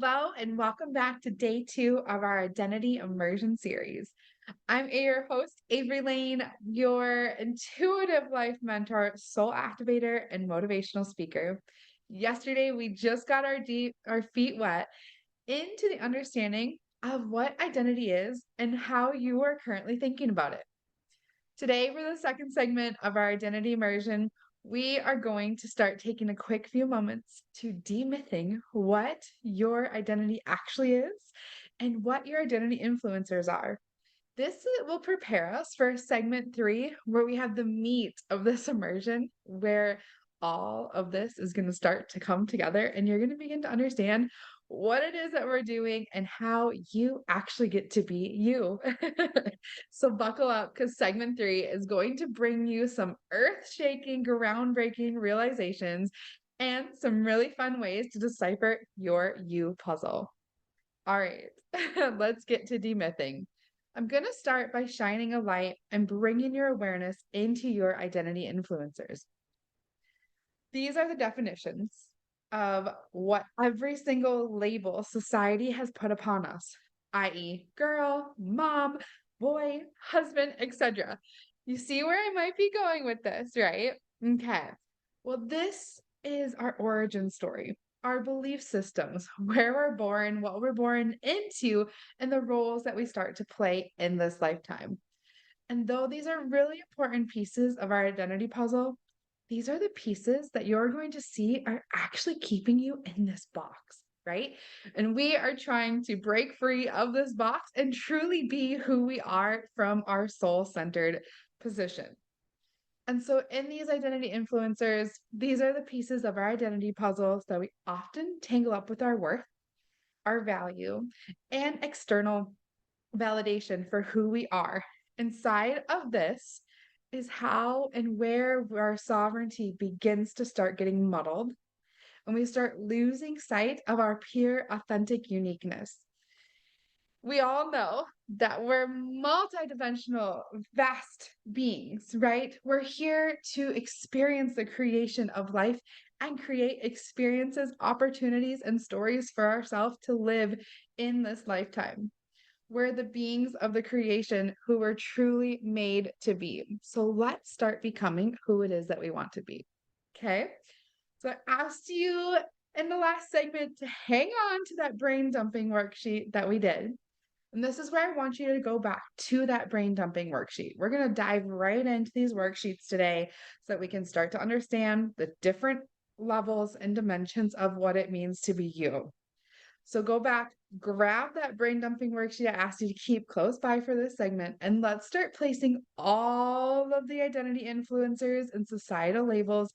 Hello, and welcome back to day 2 of our Identity Immersion series. I'm your host, Avery Lane, your intuitive life mentor, soul activator, and motivational speaker. Yesterday, we just got our feet wet into the understanding of what identity is and how you are currently thinking about it. Today, for the second segment of our identity immersion, we are going to start taking a quick few moments to demything what your identity actually is and what your identity influencers are. This will prepare us for segment 3, where we have the meat of this immersion, where all of this is going to start to come together and you're going to begin to understand what it is that we're doing and how you actually get to be you. So buckle up because segment 3 is going to bring you some earth-shaking, groundbreaking realizations and some really fun ways to decipher your you puzzle. All right, let's get to demything. I'm going to start by shining a light and bringing your awareness into your identity influencers. These are the definitions of what every single label society has put upon us, i.e., girl, mom, boy, husband, etc. You see where I might be going with this, right? Okay. Well, this is our origin story, our belief systems, where we're born, what we're born into, and the roles that we start to play in this lifetime. And though these are really important pieces of our identity puzzle, these are the pieces that you're going to see are actually keeping you in this box, right? And we are trying to break free of this box and truly be who we are from our soul centered position. And so, in these identity influencers, these are the pieces of our identity puzzles that we often tangle up with our worth, our value, and external validation for who we are. Inside of this is how and where our sovereignty begins to start getting muddled, and we start losing sight of our pure, authentic uniqueness. We all know that we're multidimensional, vast beings, right? We're here to experience the creation of life and create experiences, opportunities, and stories for ourselves to live in this lifetime. We're the beings of the creation who were truly made to be. So let's start becoming who it is that we want to be. Okay. So I asked you in the last segment to hang on to that brain dumping worksheet that we did. And this is where I want you to go back to that brain dumping worksheet. We're going to dive right into these worksheets today so that we can start to understand the different levels and dimensions of what it means to be you. So go back, grab that brain dumping worksheet I asked you to keep close by for this segment, and let's start placing all of the identity influencers and societal labels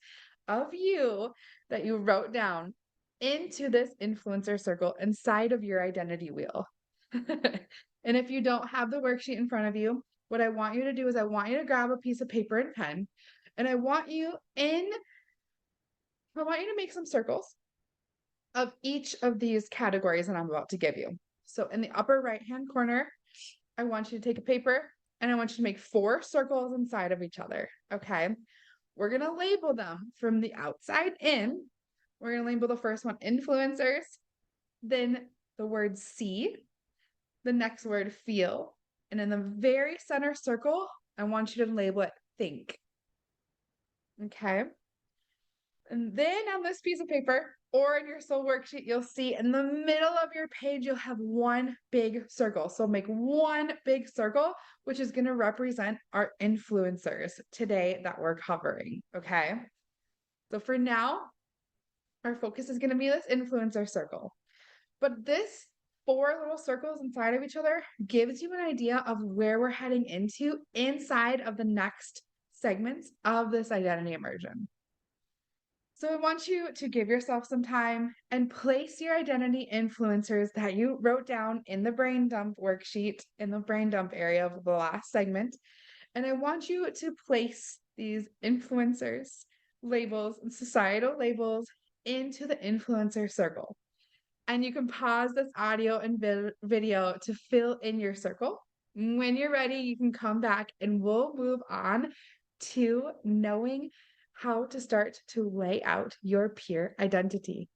of you that you wrote down into this influencer circle inside of your identity wheel. And if you don't have the worksheet in front of you, what I want you to do is I want you to grab a piece of paper and pen, and I want you to make some circles of each of these categories that I'm about to give you. So in the upper right-hand corner, I want you to take a paper and I want you to make 4 circles inside of each other. Okay. We're going to label them from the outside in. We're going to label the first one influencers, then the word see, the next word feel, and in the very center circle, I want you to label it think. Okay. And then on this piece of paper or in your soul worksheet, you'll see in the middle of your page, you'll have one big circle. So make one big circle, which is going to represent our influencers today that we're covering. Okay. So for now, our focus is going to be this influencer circle. But this 4 little circles inside of each other gives you an idea of where we're heading into inside of the next segments of this identity immersion. So I want you to give yourself some time and place your identity influencers that you wrote down in the brain dump worksheet in the brain dump area of the last segment. And I want you to place these influencers labels and societal labels into the influencer circle. And you can pause this audio and video to fill in your circle. When you're ready, you can come back and we'll move on to knowing how to start to lay out your pure identity.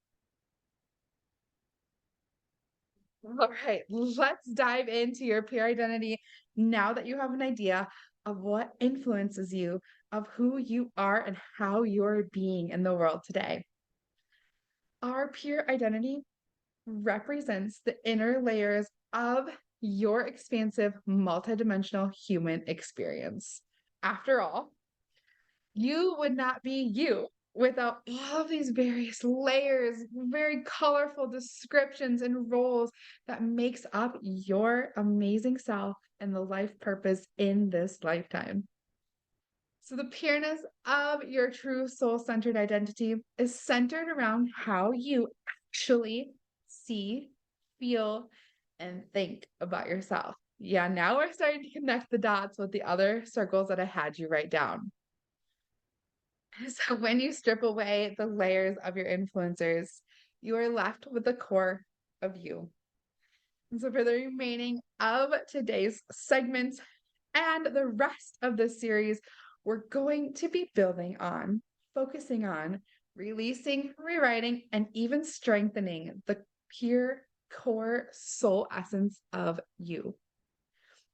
All right, let's dive into your peer identity now that you have an idea of what influences you, of who you are, and how you're being in the world today. Our peer identity represents the inner layers of your expansive, multidimensional human experience. After all, you would not be you without all of these various layers, very colorful descriptions and roles that makes up your amazing self and the life purpose in this lifetime. So the pureness of your true soul-centered identity is centered around how you actually see, feel, and think about yourself. Yeah, now we're starting to connect the dots with the other circles that I had you write down. So when you strip away the layers of your influencers, you are left with the core of you. And so for the remaining of today's segment and the rest of this series, we're going to be focusing on releasing, rewriting, and even strengthening the pure core soul essence of you.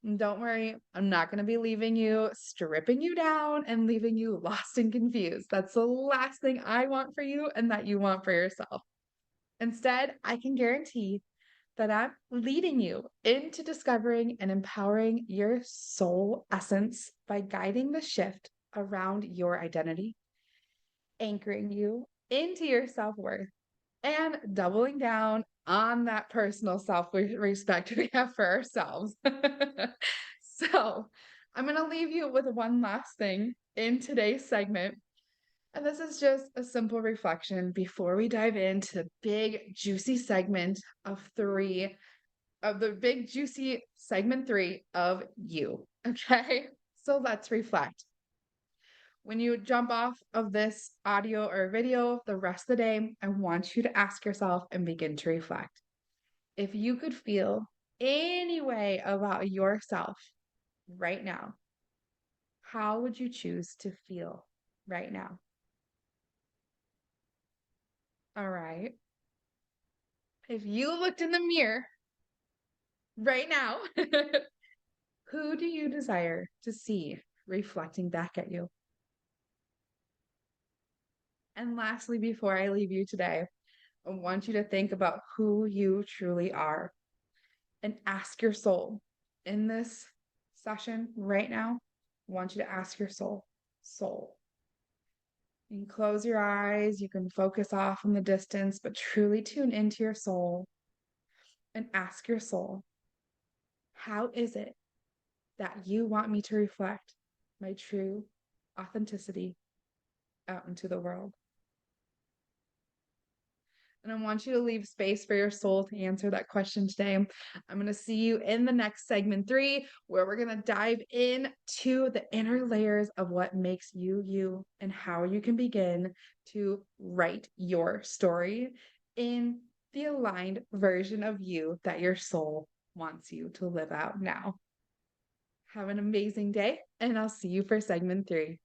And don't worry, I'm not going to be leaving you, stripping you down, and leaving you lost and confused. That's the last thing I want for you and that you want for yourself. Instead, I can guarantee that I'm leading you into discovering and empowering your soul essence by guiding the shift around your identity, anchoring you into your self worth, and doubling down on that personal self respect we have for ourselves. So, I'm going to leave you with one last thing in today's segment. And this is just a simple reflection before we dive into the big, juicy segment of three, of the big, juicy segment 3 of you. Okay. So let's reflect. When you jump off of this audio or video the rest of the day, I want you to ask yourself and begin to reflect. If you could feel any way about yourself right now, how would you choose to feel right now? All right. If you looked in the mirror right now, who do you desire to see reflecting back at you? And lastly, before I leave you today, I want you to think about who you truly are and ask your soul in this session right now. I want you to ask your soul. You can close your eyes, you can focus off in the distance, but truly tune into your soul and ask your soul, how is it that you want me to reflect my true authenticity out into the world? And I want you to leave space for your soul to answer that question today. I'm going to see you in the next segment 3, where we're going to dive into the inner layers of what makes you, you, and how you can begin to write your story in the aligned version of you that your soul wants you to live out now. Have an amazing day, and I'll see you for segment 3.